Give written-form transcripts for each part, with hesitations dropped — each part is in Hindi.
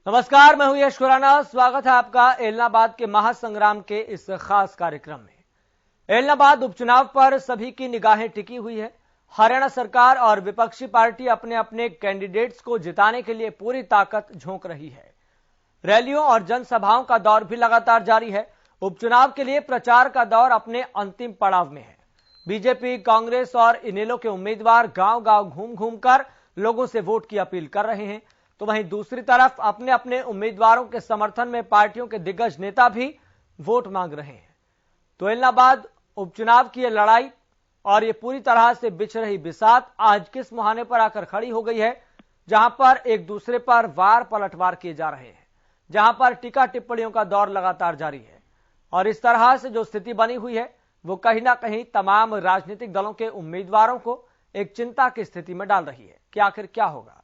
नमस्कार, मैं हूं यश खुराना। स्वागत है आपका एलनाबाद के महासंग्राम के इस खास कार्यक्रम में। एलनाबाद उपचुनाव पर सभी की निगाहें टिकी हुई है। हरियाणा सरकार और विपक्षी पार्टी अपने अपने कैंडिडेट्स को जिताने के लिए पूरी ताकत झोंक रही है। रैलियों और जनसभाओं का दौर भी लगातार जारी है। उपचुनाव के लिए प्रचार का दौर अपने अंतिम पड़ाव में है। बीजेपी, कांग्रेस और इनेलो के उम्मीदवार गांव गांव घूम घूम कर लोगों से वोट की अपील कर रहे हैं, तो वहीं दूसरी तरफ अपने अपने उम्मीदवारों के समर्थन में पार्टियों के दिग्गज नेता भी वोट मांग रहे हैं। तो एलनाबाद उपचुनाव की यह लड़ाई और ये पूरी तरह से बिछ रही बिसात आज किस मुहाने पर आकर खड़ी हो गई है, जहां पर एक दूसरे पर वार पलटवार किए जा रहे हैं, जहां पर टीका टिप्पणियों का दौर लगातार जारी है। और इस तरह से जो स्थिति बनी हुई है वो कहीं ना कहीं तमाम राजनीतिक दलों के उम्मीदवारों को एक चिंता की स्थिति में डाल रही है कि आखिर क्या होगा।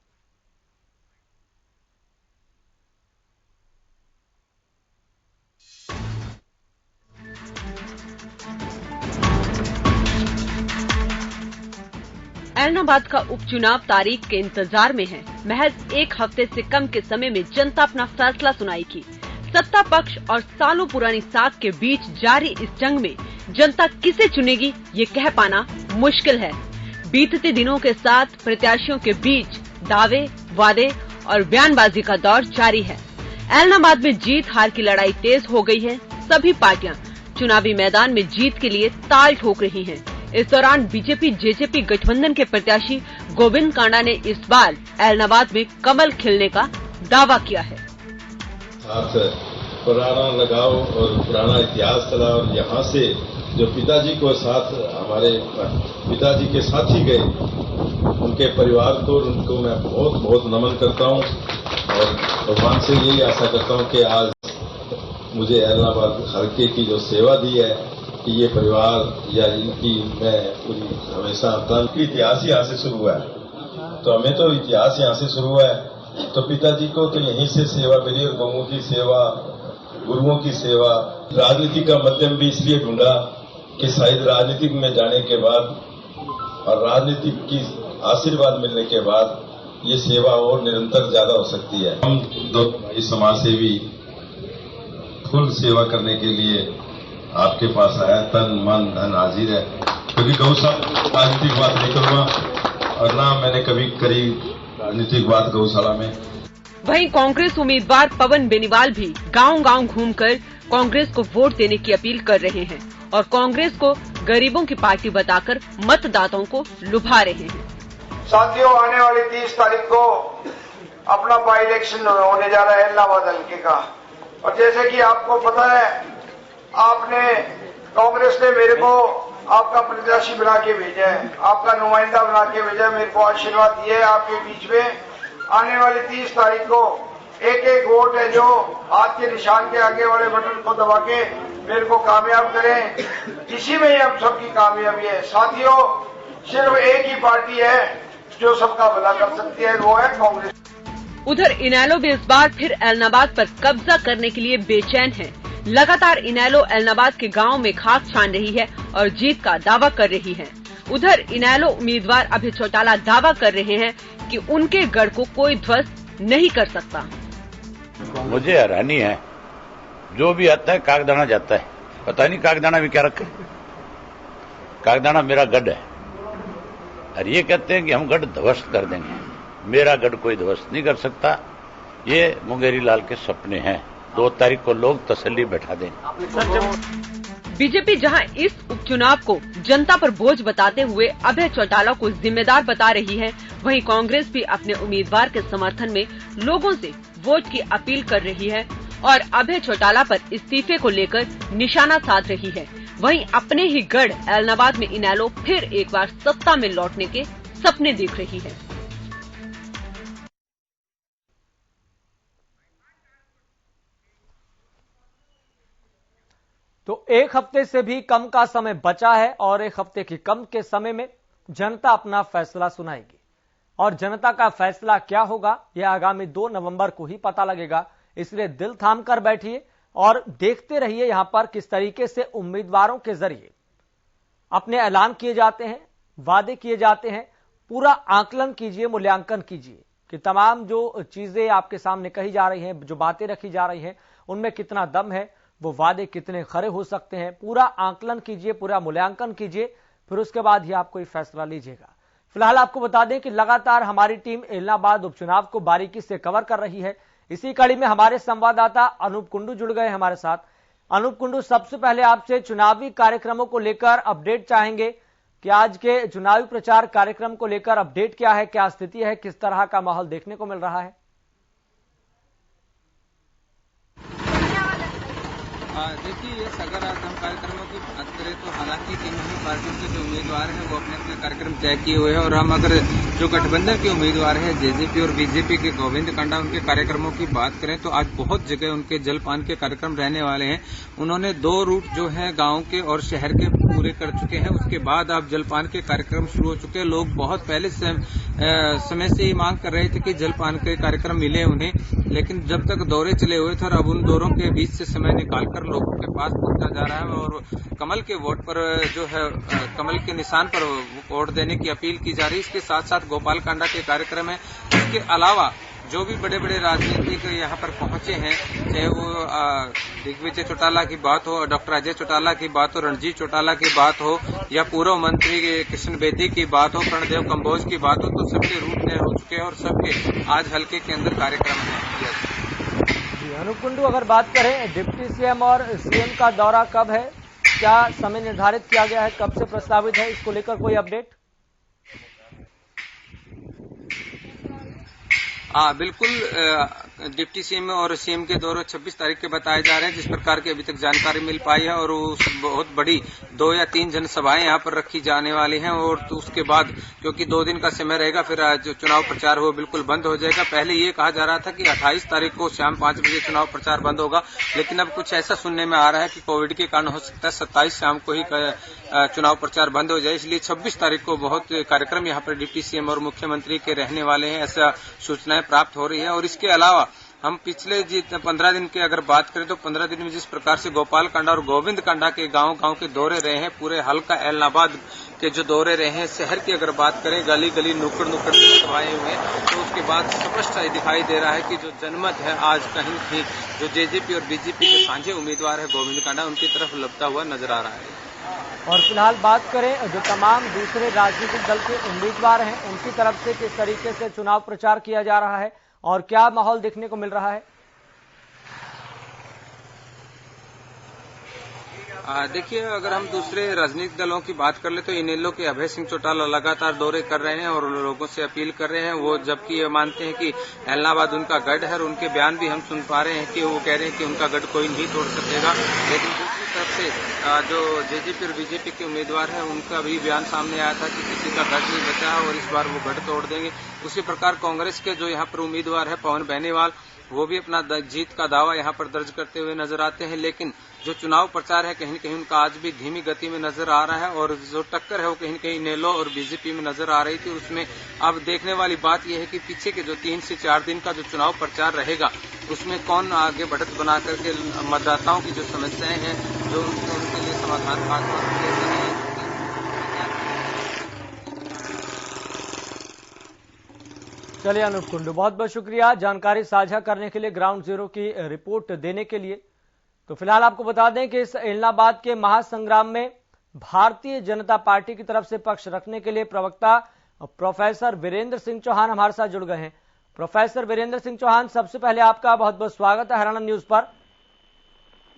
एलनाबाद का उपचुनाव तारीख के इंतजार में है। महज एक हफ्ते से कम के समय में जनता अपना फैसला सुनाएगी। सत्ता पक्ष और सालों पुरानी साख के बीच जारी इस जंग में जनता किसे चुनेगी ये कह पाना मुश्किल है। बीतते दिनों के साथ प्रत्याशियों के बीच दावे, वादे और बयानबाजी का दौर जारी है। एलनाबाद में जीत हार की लड़ाई तेज हो गई है। सभी पार्टियां चुनावी मैदान में जीत के लिए ताल ठोक रही हैं। इस दौरान बीजेपी जेजेपी गठबंधन के प्रत्याशी गोविंद कांडा ने इस बार एलनाबाद में कमल खिलने का दावा किया है। साथ पुराना लगाव और पुराना इतिहास चला और यहाँ से जो पिताजी को साथ हमारे पिताजी के साथी गए, उनके परिवार को उनको मैं बहुत बहुत नमन करता हूँ और भगवान से यही आशा करता हूँ कि आज मुझे एलनाबाद हल्के की जो सेवा दी है कि ये परिवार या इनकी मैं पूरी हमेशा इतिहास ही यहाँ से शुरू हुआ है। तो हमें तो इतिहास यहाँ से शुरू हुआ है। तो पिताजी को तो यहीं से सेवा मिली और गौओं की सेवा, गुरुओं की सेवा। राजनीति का माध्यम भी इसलिए ढूंढा कि शायद राजनीति में जाने के बाद और राजनीति की आशीर्वाद मिलने के बाद ये सेवा और निरंतर ज्यादा हो सकती है। हम दो समाज सेवी फुल सेवा करने के लिए आपके पास आया, तन मन धन हाजिर है। क्योंकि गौशाला राजनीतिक बात नहीं करूंगा और ना मैंने कभी करी राजनीतिक बात गौशाला में। वहीं कांग्रेस उम्मीदवार पवन बेनीवाल भी गांव-गांव घूमकर कांग्रेस को वोट देने की अपील कर रहे हैं और कांग्रेस को गरीबों की पार्टी बताकर मतदाताओं को लुभा रहे हैं। साथियों, आने वाली 30 तारीख को अपना बाई इलेक्शन होने जा रहा है एलनाबाद हल्के का। और जैसे कि आपको पता है, आपने कांग्रेस ने मेरे को आपका प्रत्याशी बना के भेजा है, आपका नुमाइंदा बना के भेजा, मेरे को आशीर्वाद दिए है आपके बीच में। आने वाली 30 तारीख को एक एक वोट है जो हाथ के निशान के आगे वाले बटन को दबा के मेरे को कामयाब करें। इसी में ही हम सबकी कामयाबी है। साथियों, सिर्फ एक ही पार्टी है जो सबका भला कर सकती है, वो है कांग्रेस। उधर इनेलो भी इस बार फिर एलनाबाद पर कब्जा करने के लिए बेचैन है। लगातार इनेलो एलनाबाद के गांव में खाक छान रही है और जीत का दावा कर रही है। उधर इनेलो उम्मीदवार अभय चौटाला दावा कर रहे हैं कि उनके गढ़ को कोई ध्वस्त नहीं कर सकता। मुझे हैरानी है, जो भी आता है कागदाना जाता है। पता नहीं कागदाना में क्या रखे। कागदाना मेरा गढ़ है और ये कहते हैं कि हम गढ़ ध्वस्त कर देंगे। मेरा गढ़ कोई ध्वस्त नहीं कर सकता। ये मुंगेरी लाल के सपने हैं। 2 तारीख को लोग तसल्ली बैठा देंगे। बीजेपी जहां इस उपचुनाव को जनता पर बोझ बताते हुए अभय चौटाला को जिम्मेदार बता रही है, वहीं कांग्रेस भी अपने उम्मीदवार के समर्थन में लोगों से वोट की अपील कर रही है और अभय चौटाला पर इस्तीफे को लेकर निशाना साध रही है। वहीं अपने ही गढ़ एलनाबाद में इनेलो फिर एक बार सत्ता में लौटने के सपने देख रही है। तो एक हफ्ते से भी कम का समय बचा है और एक हफ्ते की कम के समय में जनता अपना फैसला सुनाएगी और जनता का फैसला क्या होगा यह आगामी 2 नवंबर को ही पता लगेगा। इसलिए दिल थाम कर बैठिए और देखते रहिए यहां पर किस तरीके से उम्मीदवारों के जरिए अपने ऐलान किए जाते हैं, वादे किए जाते हैं। पूरा आकलन कीजिए, मूल्यांकन कीजिए कि तमाम जो चीजें आपके सामने कही जा रही हैं, जो बातें रखी जा रही हैं, उनमें कितना दम है, वो वादे कितने खरे हो सकते हैं। पूरा आंकलन कीजिए, पूरा मूल्यांकन कीजिए, फिर उसके बाद ही आप कोई फैसला लीजिएगा। फिलहाल आपको बता दें कि लगातार हमारी टीम एलनाबाद उपचुनाव को बारीकी से कवर कर रही है। इसी कड़ी में हमारे संवाददाता अनूप कुंडू जुड़ गए हमारे साथ। अनूप कुंडू, सबसे पहले आपसे चुनावी कार्यक्रमों को लेकर अपडेट चाहेंगे कि आज के चुनावी प्रचार कार्यक्रम को लेकर अपडेट क्या है, क्या स्थिति है, किस तरह का माहौल देखने को मिल रहा है? देखिए, अगर आज हम कार्यक्रमों की बात करें तो हालांकि तीनों ही पार्टियों के जो उम्मीदवार हैं वो अपने अपने कार्यक्रम तय किए हुए हैं, और हम अगर जो गठबंधन के उम्मीदवार हैं जेजेपी और बीजेपी के गोविंद कांडा, उनके कार्यक्रमों की बात करें तो आज बहुत जगह उनके जलपान के कार्यक्रम रहने वाले हैं। उन्होंने 2 रूट जो है गांव के और शहर के पूरे कर चुके हैं। उसके बाद अब जलपान के कार्यक्रम शुरू हो चुके हैं। लोग बहुत पहले समय से ही मांग कर रहे थे कि जलपान के कार्यक्रम मिले उन्हें, लेकिन जब तक दौरे चले हुए थे, और अब उन दौरों के बीच से समय निकालकर लोगों के पास पहुंचा जा रहा है और कमल के वोट पर जो है कमल के निशान पर वोट देने की अपील की जा रही है। इसके साथ साथ गोपाल कांडा के कार्यक्रम है। इसके अलावा जो भी बड़े बड़े राजनीतिक यहाँ पर पहुंचे हैं, चाहे वो दिग्विजय चौटाला की बात हो, डॉक्टर अजय चौटाला की बात हो, रणजीत चौटाला की बात हो, या पूर्व मंत्री कृष्ण बेदी की बात हो, प्रणदेव कंबोज की बात हो, तो सबके रूट तय हो चुके हैं और सबके आज हल्के के अंदर कार्यक्रम है। जी अनूप कुंडू, अगर बात करें डिप्टी सीएम और सीएम का दौरा कब है, क्या समय निर्धारित किया गया है, कब से प्रस्तावित है, इसको लेकर कोई अपडेट? बिल्कुल, डिप्टी सीएम और सीएम के दौरे 26 तारीख के बताए जा रहे हैं, जिस प्रकार की अभी तक जानकारी मिल पाई है, और बहुत बड़ी 2 या 3 जनसभाएं यहाँ पर रखी जाने वाली हैं, और तो उसके बाद क्योंकि 2 दिन का समय रहेगा, फिर जो चुनाव प्रचार वो बिल्कुल बंद हो जाएगा। पहले ये कहा जा रहा था कि 28 तारीख को शाम 5 बजे चुनाव प्रचार बंद होगा, लेकिन अब कुछ ऐसा सुनने में आ रहा है कि कोविड के कारण हो सकता है 27 शाम को ही चुनाव प्रचार बंद हो जाए, इसलिए 26 तारीख को बहुत कार्यक्रम यहाँ पर डिप्टी सीएम और मुख्यमंत्री के रहने वाले हैं, ऐसा सूचनाएं प्राप्त हो रही है। और इसके अलावा हम पिछले 15 दिन की अगर बात करें तो 15 दिन में जिस प्रकार से गोपाल कांडा और गोविंद कांडा के गांव के दौरे रहे हैं, पूरे हल्का एलनाबाद के जो दौरे रहे हैं, शहर की अगर बात करें गली गली नुक्कड़ सभाएं हुए, तो उसके बाद स्पष्ट दिखाई दे रहा है कि जो जनमत है आज कहीं भी जो जेजेपी और बीजेपी के साझे उम्मीदवार है गोविंद कांडा, उनकी तरफ लपता हुआ नजर आ रहा है। और फिलहाल बात करें जो तमाम दूसरे राजनीतिक दल के उम्मीदवार हैं, उनकी तरफ से किस तरीके से चुनाव प्रचार किया जा रहा है और क्या माहौल देखने को मिल रहा है? देखिए, अगर हम दूसरे राजनीतिक दलों की बात कर ले तो इनेलो के अभय सिंह चौटाला लगातार दौरे कर रहे हैं और लोगों से अपील कर रहे हैं। वो जबकि ये मानते हैं कि एलनाबाद उनका गढ़ है, और उनके बयान भी हम सुन पा रहे हैं कि वो कह रहे हैं कि उनका गढ़ कोई नहीं तोड़ सकेगा। लेकिन दूसरी तरफ से जो जेजेपी और बीजेपी के उम्मीदवार हैं, उनका भी बयान सामने आया था कि किसी का गढ़ नहीं बचा और इस बार वो गढ़ तोड़ देंगे। उसी प्रकार कांग्रेस के जो यहाँ पर उम्मीदवार है पवन बेनीवाल, वो भी अपना जीत का दावा यहाँ पर दर्ज करते हुए नजर आते हैं। लेकिन जो चुनाव प्रचार है कहीं न कहीं उनका आज भी धीमी गति में नजर आ रहा है, और जो टक्कर है वो कहीं न कहीं इनेलो और बीजेपी में नजर आ रही थी। उसमें अब देखने वाली बात यह है कि पीछे के जो 3 से 4 दिन का जो चुनाव प्रचार रहेगा, उसमें कौन आगे बढ़त बना करके मतदाताओं की जो समस्याएं हैं जो उनके लिए समाधान खास। चलिए अनूप कुंडू, बहुत बहुत शुक्रिया जानकारी साझा करने के लिए, ग्राउंड जीरो की रिपोर्ट देने के लिए। तो फिलहाल आपको बता दें कि इस एलनाबाद के महासंग्राम में भारतीय जनता पार्टी की तरफ से पक्ष रखने के लिए प्रवक्ता प्रोफेसर वीरेंद्र सिंह चौहान हमारे साथ जुड़ गए हैं। प्रोफेसर वीरेंद्र सिंह चौहान, सबसे पहले आपका बहुत बहुत स्वागत है हरियाणा न्यूज पर।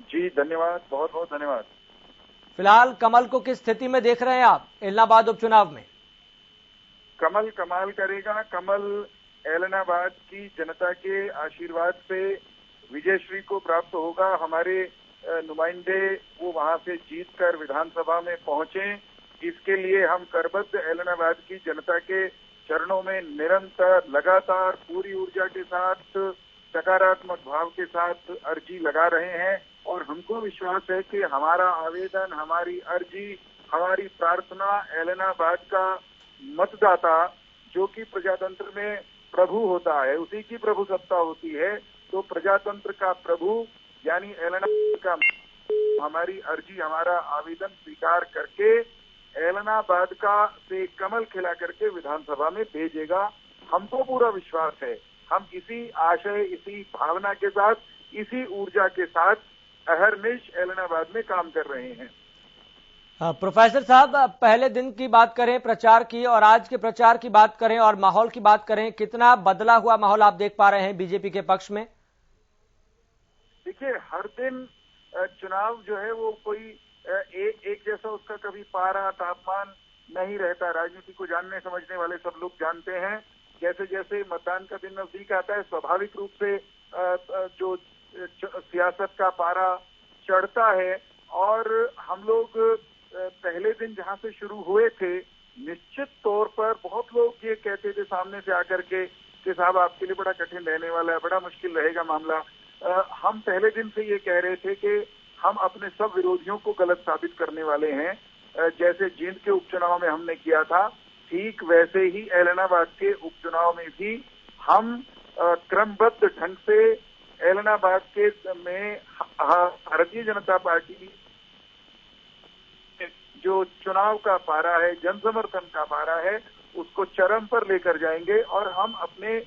जी धन्यवाद, बहुत बहुत धन्यवाद। फिलहाल कमल को किस स्थिति में देख रहे हैं आप एलनाबाद उपचुनाव में? कमल कमाल करेगा। कमल एलनाबाद की जनता के आशीर्वाद से विजयश्री को प्राप्त होगा। हमारे नुमाइंदे वो वहां से जीतकर विधानसभा में पहुंचे, इसके लिए हम करबद्ध एलनाबाद की जनता के चरणों में निरंतर लगातार पूरी ऊर्जा के साथ सकारात्मक भाव के साथ अर्जी लगा रहे हैं, और हमको विश्वास है कि हमारा आवेदन, हमारी अर्जी, हमारी प्रार्थना एलनाबाद का मतदाता जो कि प्रजातंत्र में प्रभु होता है, उसी की प्रभु सत्ता होती है, तो प्रजातंत्र का प्रभु यानी एलनाबाद का हमारी अर्जी, हमारा आवेदन स्वीकार करके एलनाबाद का से कमल खिला करके विधानसभा में भेजेगा। हमको पूरा विश्वास है, हम इसी आशय, इसी भावना के साथ, इसी ऊर्जा के साथ अहर्निश ऐलनाबाद में काम कर रहे हैं। प्रोफेसर साहब, पहले दिन की बात करें प्रचार की और आज के प्रचार की बात करें और माहौल की बात करें, कितना बदला हुआ माहौल आप देख पा रहे हैं बीजेपी के पक्ष में? देखिए, हर दिन चुनाव जो है वो कोई एक जैसा उसका कभी पारा तापमान नहीं रहता। राजनीति को जानने समझने वाले सब लोग जानते हैं, जैसे जैसे मतदान का दिन नजदीक आता है स्वाभाविक रूप से जो सियासत का पारा चढ़ता है। और हम लोग पहले दिन जहां से शुरू हुए थे, निश्चित तौर पर बहुत लोग ये कहते थे सामने से आकर के कि साहब आपके लिए बड़ा कठिन रहने वाला है, बड़ा मुश्किल रहेगा मामला। हम पहले दिन से ये कह रहे थे कि हम अपने सब विरोधियों को गलत साबित करने वाले हैं। जैसे जींद के उपचुनाव में हमने किया था, ठीक वैसे ही ऐलनाबाद के उपचुनाव में भी हम क्रमबद्ध ढंग से ऐलनाबाद के में भारतीय जनता पार्टी जो चुनाव का पारा है, जनसमर्थन का पारा है, उसको चरम पर लेकर जाएंगे और हम अपने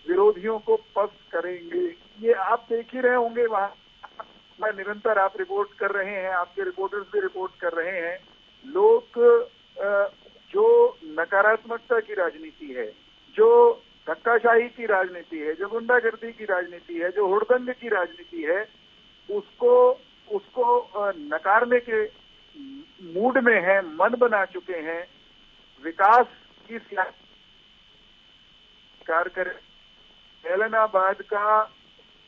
विरोधियों को पस्त करेंगे। ये आप देख ही रहे होंगे, वहां निरंतर आप रिपोर्ट कर रहे हैं, आपके रिपोर्टर्स भी रिपोर्ट कर रहे हैं। लोग जो नकारात्मकता की राजनीति है, जो धक्काशाही की राजनीति है, जो गुंडागर्दी की राजनीति है, जो हुड़दंग की राजनीति है, उसको नकारने के मूड में है, मन बना चुके हैं। विकास की कार्य करें। ऐलनाबाद का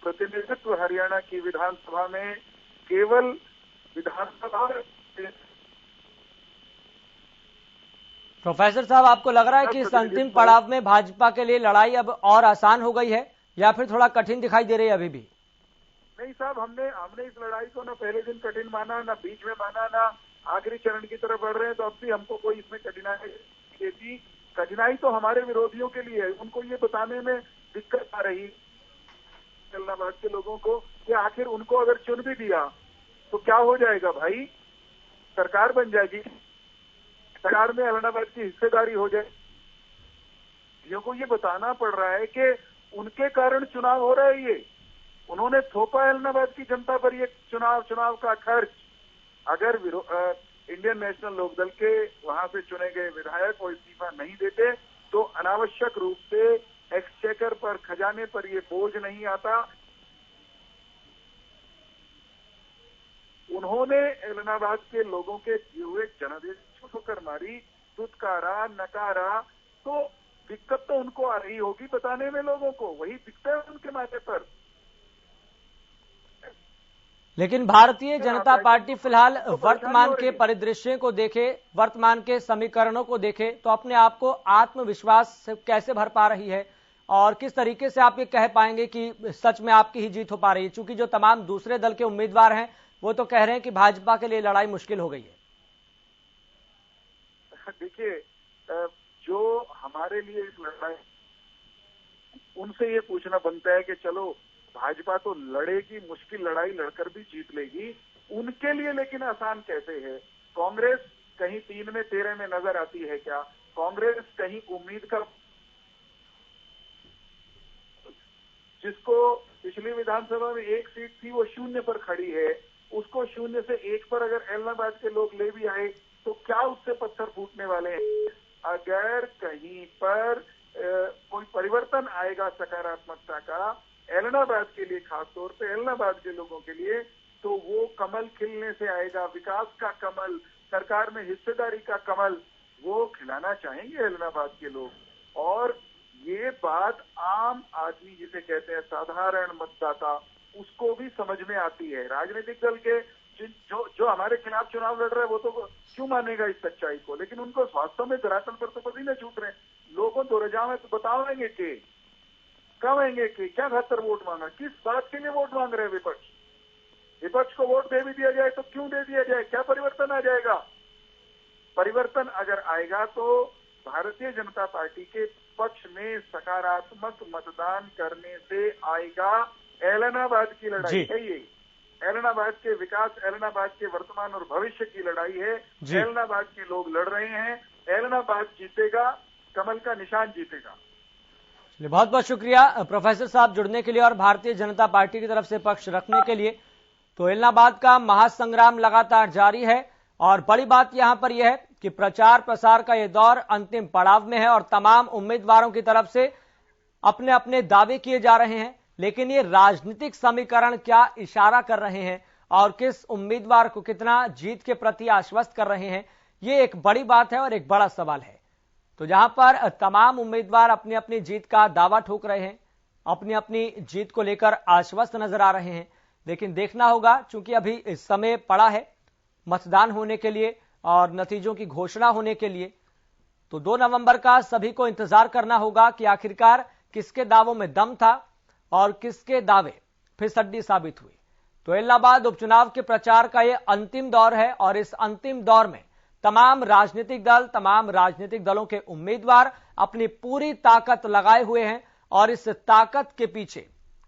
प्रतिनिधित्व हरियाणा की विधानसभा में केवल विधानसभा। प्रोफेसर साहब, आपको लग रहा है कि इस अंतिम पड़ाव में भाजपा के लिए लड़ाई अब और आसान हो गई है या फिर थोड़ा कठिन दिखाई दे रही है अभी भी? नहीं साहब, हमने इस लड़ाई को ना पहले दिन कठिन माना, ना बीच में माना, ना आखिरी चरण की तरफ बढ़ रहे हैं, तो अब भी हमको कोई इसमें कठिनाई देती। कठिनाई तो हमारे विरोधियों के लिए है, उनको ये बताने में दिक्कत आ रही ऐलनाबाद के लोगों को कि आखिर उनको अगर चुन भी दिया तो क्या हो जाएगा भाई, सरकार बन जाएगी, सरकार में ऐलनाबाद की हिस्सेदारी हो जाए। को ये बताना पड़ रहा है कि उनके कारण चुनाव हो रहा है। ये उन्होंने थोपा ऐलनाबाद की जनता पर ये चुनाव का खर्च। अगर इंडियन नेशनल लोकदल के वहां से चुने गए विधायक को इस्तीफा नहीं देते तो अनावश्यक रूप से एक्सचेकर पर, खजाने पर ये बोझ नहीं आता। उन्होंने ऐलनाबाद के लोगों के दिए हुए जनादेश ठोकर मारी, दुत्कारा, नकारा, तो दिक्कत तो उनको आ रही होगी बताने में लोगों को, वही दिखता है उनके माथे पर। लेकिन भारतीय जनता पार्टी फिलहाल वर्तमान के परिदृश्य को देखे, वर्तमान के समीकरणों को देखे तो अपने आप को आत्मविश्वास से कैसे भर पा रही है और किस तरीके से आप ये कह पाएंगे कि सच में आपकी ही जीत हो पा रही है? चूंकि जो तमाम दूसरे दल के उम्मीदवार हैं वो तो कह रहे हैं कि भाजपा के लिए लड़ाई मुश्किल हो गई है। देखिए, जो हमारे लिए इस लड़ाई, उनसे ये पूछना बनता है कि चलो भाजपा तो लड़ेगी, मुश्किल लड़ाई लड़कर भी जीत लेगी, उनके लिए लेकिन आसान कैसे है? कांग्रेस कहीं 3 में 13 में नजर आती है क्या? कांग्रेस कहीं उम्मीद का, जिसको पिछली विधानसभा में 1 सीट थी वो 0 पर खड़ी है, उसको 0 से 1 पर अगर ऐलनाबाद के लोग ले भी आए तो क्या उससे पत्थर फूटने वाले हैं? अगर कहीं पर कोई परिवर्तन आएगा सकारात्मकता का ऐलनाबाद के लिए, खासतौर पे ऐलनाबाद के लोगों के लिए, तो वो कमल खिलने से आएगा, विकास का कमल, सरकार में हिस्सेदारी का कमल, वो खिलाना चाहेंगे ऐलनाबाद के लोग। और ये बात आम आदमी जिसे कहते हैं साधारण मतदाता, उसको भी समझ में आती है। राजनीतिक दल के जो हमारे खिलाफ चुनाव लड़ रहे हैं वो तो क्यों मानेगा इस सच्चाई को, लेकिन उनको वास्तव में धरातल पर तो पसीने छूट रहे हैं। लोगों तो रजा में तो बताएंगे कि कब आएंगे कि क्या खातर वोट मांगा, किस बात के लिए वोट मांग रहे हैं विपक्ष। विपक्ष को वोट दे भी दिया जाए तो क्यों दे दिया जाए, क्या परिवर्तन आ जाएगा? परिवर्तन अगर आएगा तो भारतीय जनता पार्टी के पक्ष में सकारात्मक मतदान करने से आएगा। ऐलनाबाद की लड़ाई है ये, ऐलनाबाद के विकास, ऐलनाबाद के वर्तमान और भविष्य की लड़ाई है। ऐलनाबाद के लोग लड़ रहे हैं, ऐलनाबाद जीतेगा, कमल का निशान जीतेगा। बहुत बहुत शुक्रिया प्रोफेसर साहब जुड़ने के लिए और भारतीय जनता पार्टी की तरफ से पक्ष रखने के लिए। तो एलनाबाद का महासंग्राम लगातार जारी है और बड़ी बात यहां पर यह है कि प्रचार प्रसार का यह दौर अंतिम पड़ाव में है और तमाम उम्मीदवारों की तरफ से अपने अपने दावे किए जा रहे हैं, लेकिन ये राजनीतिक समीकरण क्या इशारा कर रहे हैं और किस उम्मीदवार को कितना जीत के प्रति आश्वस्त कर रहे हैं, ये एक बड़ी बात है और एक बड़ा सवाल है। तो जहां पर तमाम उम्मीदवार अपनी अपनी जीत का दावा ठोक रहे हैं, अपनी अपनी जीत को लेकर आश्वस्त नजर आ रहे हैं, लेकिन देखना होगा, चूंकि अभी इस समय पड़ा है मतदान होने के लिए और नतीजों की घोषणा होने के लिए, तो 2 नवंबर का सभी को इंतजार करना होगा कि आखिरकार किसके दावों में दम था और किसके दावे फिसड्डी साबित हुए। तो एलनाबाद उपचुनाव के प्रचार का यह अंतिम दौर है और इस अंतिम दौर में तमाम राजनीतिक दल, तमाम राजनीतिक दलों के उम्मीदवार अपनी पूरी ताकत लगाए हुए हैं और इस ताकत के पीछे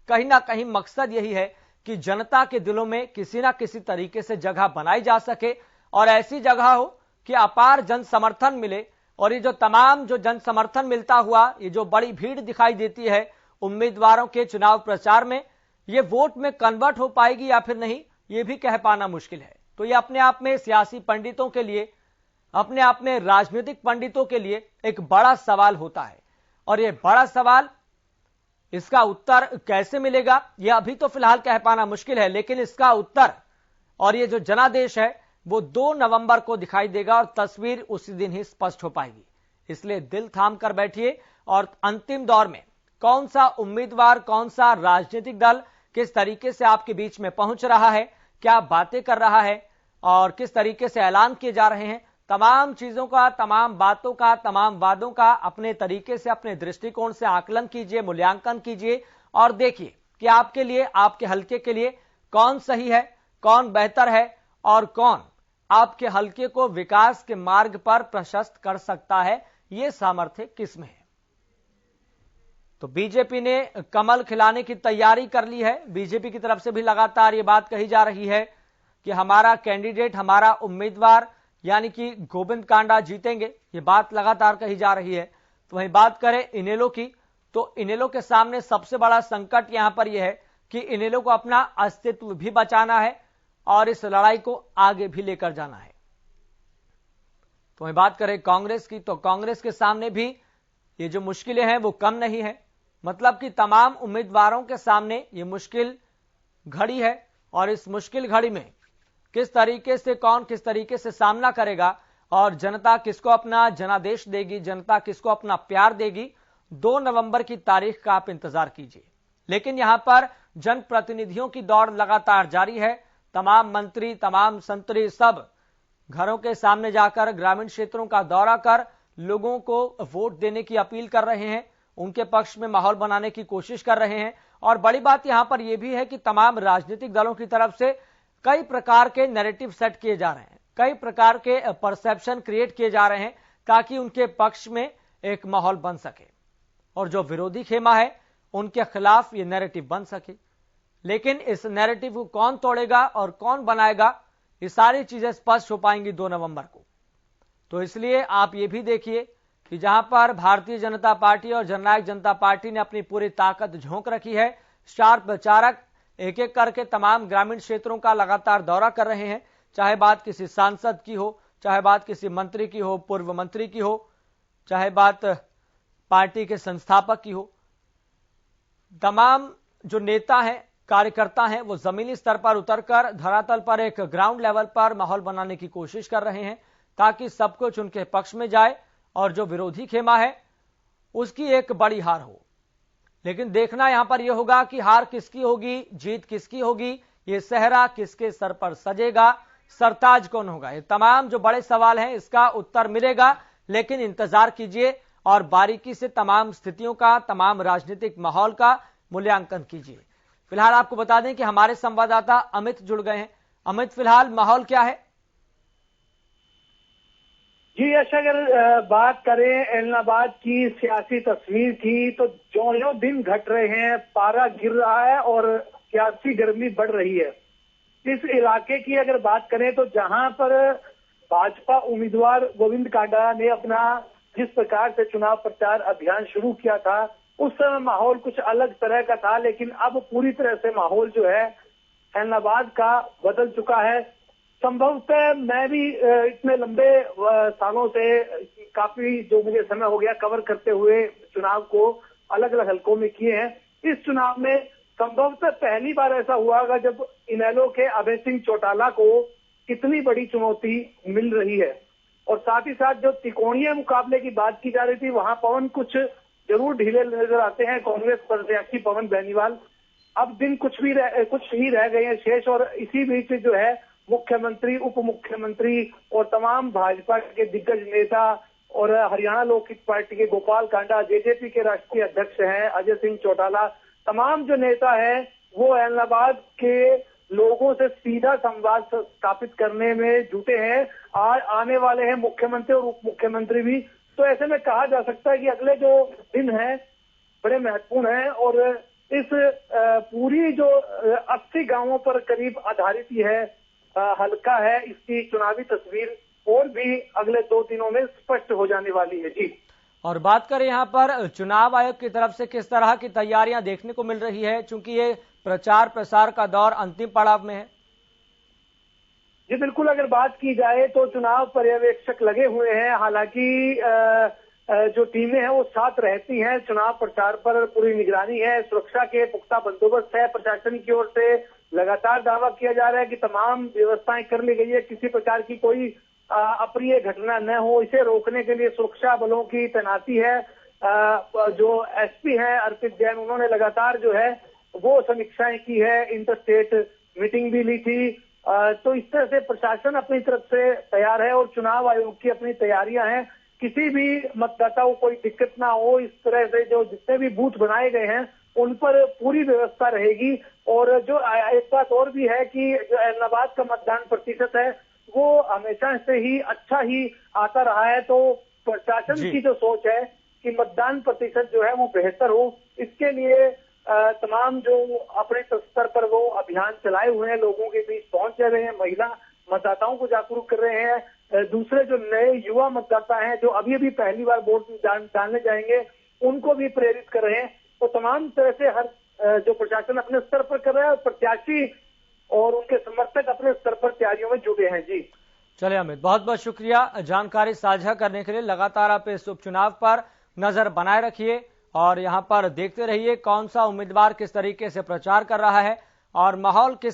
कहीं ना कहीं मकसद यही है कि जनता के दिलों में किसी ना किसी तरीके से जगह बनाई जा सके और ऐसी जगह हो कि अपार जन समर्थन मिले। और ये जो तमाम जो जन समर्थन मिलता हुआ ये जो बड़ी भीड़ दिखाई देती है उम्मीदवारों के चुनाव प्रचार में, ये वोट में कन्वर्ट हो पाएगी या फिर नहीं, ये भी कह पाना मुश्किल है। तो ये अपने आप में सियासी पंडितों के लिए, अपने आप में राजनीतिक पंडितों के लिए एक बड़ा सवाल होता है और ये बड़ा सवाल, इसका उत्तर कैसे मिलेगा यह अभी तो फिलहाल कह पाना मुश्किल है, लेकिन इसका उत्तर और ये जो जनादेश है वो 2 नवंबर को दिखाई देगा और तस्वीर उसी दिन ही स्पष्ट हो पाएगी। इसलिए दिल थाम कर बैठिए और अंतिम दौर में कौन सा उम्मीदवार, कौन सा राजनीतिक दल किस तरीके से आपके बीच में पहुंच रहा है, क्या बातें कर रहा है और किस तरीके से ऐलान किए जा रहे हैं, तमाम चीजों का, तमाम बातों का, तमाम वादों का अपने तरीके से, अपने दृष्टिकोण से आकलन कीजिए, मूल्यांकन कीजिए और देखिए कि आपके लिए, आपके हलके के लिए कौन सही है, कौन बेहतर है और कौन आपके हलके को विकास के मार्ग पर प्रशस्त कर सकता है, यह सामर्थ्य किसमें है। तो बीजेपी ने कमल खिलाने की तैयारी कर ली है। बीजेपी की तरफ से भी लगातार यह बात कही जा रही है कि हमारा कैंडिडेट, हमारा उम्मीदवार यानी कि गोविंद कांडा जीतेंगे, ये बात लगातार कही जा रही है। तो वहीं बात करें इनेलो की, तो इनेलो के सामने सबसे बड़ा संकट यहां पर यह है कि इनेलो को अपना अस्तित्व भी बचाना है और इस लड़ाई को आगे भी लेकर जाना है। तो वहीं बात करें कांग्रेस की, तो कांग्रेस के सामने भी ये जो मुश्किलें हैं वो कम नहीं है। मतलब कि तमाम उम्मीदवारों के सामने ये मुश्किल घड़ी है और इस मुश्किल घड़ी में किस तरीके से कौन किस तरीके से सामना करेगा और जनता किसको अपना जनादेश देगी, जनता किसको अपना प्यार देगी, 2 नवंबर की तारीख का आप इंतजार कीजिए। लेकिन यहां पर जनप्रतिनिधियों की दौड़ लगातार जारी है। तमाम मंत्री, तमाम संतरी सब घरों के सामने जाकर ग्रामीण क्षेत्रों का दौरा कर लोगों को वोट देने की अपील कर रहे हैं, उनके पक्ष में माहौल बनाने की कोशिश कर रहे हैं। और बड़ी बात यहां पर यह भी है कि तमाम राजनीतिक दलों की तरफ से कई प्रकार के नैरेटिव सेट किए जा रहे हैं, कई प्रकार के परसेप्शन क्रिएट किए जा रहे हैं ताकि उनके पक्ष में एक माहौल बन सके और जो विरोधी खेमा है उनके खिलाफ ये नैरेटिव बन सके। लेकिन इस नैरेटिव को कौन तोड़ेगा और कौन बनाएगा, ये सारी चीजें स्पष्ट हो पाएंगी 2 नवंबर को। तो इसलिए आप ये भी देखिए कि जहां पर भारतीय जनता पार्टी और जननायक जनता पार्टी ने अपनी पूरी ताकत झोंक रखी है, स्टार प्रचारक एक एक करके तमाम ग्रामीण क्षेत्रों का लगातार दौरा कर रहे हैं, चाहे बात किसी सांसद की हो, चाहे बात किसी मंत्री की हो, पूर्व मंत्री की हो, चाहे बात पार्टी के संस्थापक की हो। तमाम जो नेता हैं, कार्यकर्ता हैं, वो जमीनी स्तर पर उतरकर धरातल पर एक ग्राउंड लेवल पर माहौल बनाने की कोशिश कर रहे हैं ताकि सब कुछ उनके पक्ष में जाए और जो विरोधी खेमा है उसकी एक बड़ी हार हो। लेकिन देखना यहां पर यह होगा कि हार किसकी होगी, जीत किसकी होगी, ये सेहरा किसके सर पर सजेगा, सरताज कौन होगा, ये तमाम जो बड़े सवाल हैं इसका उत्तर मिलेगा। लेकिन इंतजार कीजिए और बारीकी से तमाम स्थितियों का, तमाम राजनीतिक माहौल का मूल्यांकन कीजिए। फिलहाल आपको बता दें कि हमारे संवाददाता अमित जुड़ गए हैं। अमित, फिलहाल माहौल क्या है? जी यश, अगर बात करें एलनाबाद की सियासी तस्वीर की, तो जो दिन घट रहे हैं, पारा गिर रहा है और सियासी गर्मी बढ़ रही है। इस इलाके की अगर बात करें तो जहां पर भाजपा उम्मीदवार गोविंद कांडा ने अपना जिस प्रकार से चुनाव प्रचार अभियान शुरू किया था, उस समय माहौल कुछ अलग तरह का था, लेकिन अब पूरी तरह से माहौल जो है ऐलनाबाद का बदल चुका है। संभवतः मैं भी इतने लंबे सालों से काफी जो मुझे समय हो गया कवर करते हुए चुनाव को अलग अलग हलकों में किए हैं। इस चुनाव में संभवतः पहली बार ऐसा हुआ होगा जब इनेलो के अभय सिंह चौटाला को कितनी बड़ी चुनौती मिल रही है। और साथ ही साथ जो त्रिकोणीय मुकाबले की बात की जा रही थी, वहां पवन कुछ जरूर ढीले नजर आते हैं कांग्रेस प्रत्याशी पवन बेनीवाल। अब दिन कुछ ही रह गए हैं शेष, और इसी बीच जो है मुख्यमंत्री, उप मुख्यमंत्री और तमाम भाजपा के दिग्गज नेता और हरियाणा लोक हित पार्टी के गोपाल कांडा, जेजेपी के राष्ट्रीय अध्यक्ष हैं अजय सिंह चौटाला, तमाम जो नेता हैं वो ऐलनाबाद के लोगों से सीधा संवाद स्थापित करने में जुटे हैं। आने वाले हैं मुख्यमंत्री और उप मुख्यमंत्री भी। तो ऐसे में कहा जा सकता है कि अगले जो दिन हैं बड़े महत्वपूर्ण हैं, और इस पूरी जो 80 गांवों पर करीब आधारित ही है हल्का है, इसकी चुनावी तस्वीर और भी अगले 2 दिनों में स्पष्ट हो जाने वाली है। जी, और बात करें यहाँ पर चुनाव आयोग की तरफ से किस तरह की तैयारियां देखने को मिल रही है, चूंकि ये प्रचार प्रसार का दौर अंतिम पड़ाव में है? जी बिल्कुल, अगर बात की जाए तो चुनाव पर्यवेक्षक लगे हुए हैं। हालांकि जो टीमें हैं वो साथ रहती हैं। चुनाव प्रचार पर पूरी निगरानी है, सुरक्षा के पुख्ता बंदोबस्त है। प्रशासन की ओर से लगातार दावा किया जा रहा है कि तमाम व्यवस्थाएं कर ली गई है, किसी प्रकार की कोई अप्रिय घटना न हो, इसे रोकने के लिए सुरक्षा बलों की तैनाती है। जो एसपी है अर्पित जैन, उन्होंने लगातार जो है वो समीक्षाएं की है, इंटर स्टेट मीटिंग भी ली थी। तो इस तरह से प्रशासन अपनी तरफ से तैयार है और चुनाव आयोग की अपनी तैयारियां हैं। किसी भी मतदाता को कोई दिक्कत ना हो, इस तरह से जो जितने भी बूथ बनाए गए हैं उन पर पूरी व्यवस्था रहेगी। और जो एक बात और भी है कि जो ऐलनाबाद का मतदान प्रतिशत है वो हमेशा से ही अच्छा ही आता रहा है। तो प्रशासन की जो सोच है कि मतदान प्रतिशत जो है वो बेहतर हो, इसके लिए तमाम जो अपने स्तर पर वो अभियान चलाए हुए हैं, लोगों के बीच पहुंच रहे हैं, महिला मतदाताओं को जागरूक कर रहे हैं। दूसरे जो नए युवा मतदाता हैं जो अभी अभी पहली बार वोट डालने जाएंगे, उनको भी प्रेरित कर रहे हैं। तो तमाम तरह से हर जो प्रशासन अपने स्तर पर कर रहा है, प्रत्याशी और उनके समर्थक अपने स्तर पर तैयारियों में जुटे हैं। जी चलिए अमित, बहुत बहुत शुक्रिया जानकारी साझा करने के लिए। लगातार आप इस उपचुनाव पर नजर बनाए रखिए और यहाँ पर देखते रहिए कौन सा उम्मीदवार किस तरीके से प्रचार कर रहा है और माहौल किस